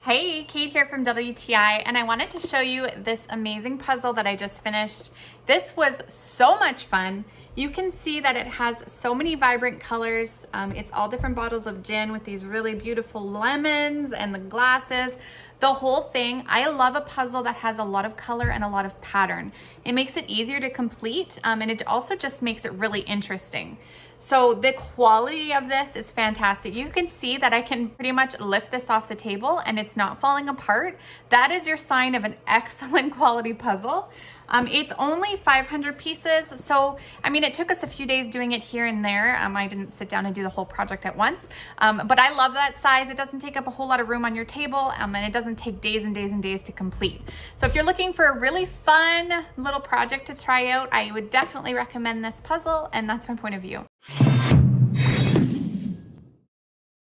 Hey, Kate here from WTI, and I wanted to show you this amazing puzzle that I just finished. This was so much fun. You can see that it has so many vibrant colors. It's all different bottles of gin with these really beautiful lemons and the glasses. The whole thing, I love a puzzle that has a lot of color and a lot of pattern. It makes it easier to complete, and it also just makes it really interesting. So the quality of this is fantastic. You can see that I can pretty much lift this off the table and it's not falling apart. That is your sign of an excellent quality puzzle. It's only 500 pieces. So, I mean, it took us a few days doing it here and there. I didn't sit down and do the whole project at once. But I love that size. It doesn't take up a whole lot of room on your table, and it doesn't take days and days and days to complete. So if you're looking for a really fun little project to try out, I would definitely recommend this puzzle, and that's my point of view.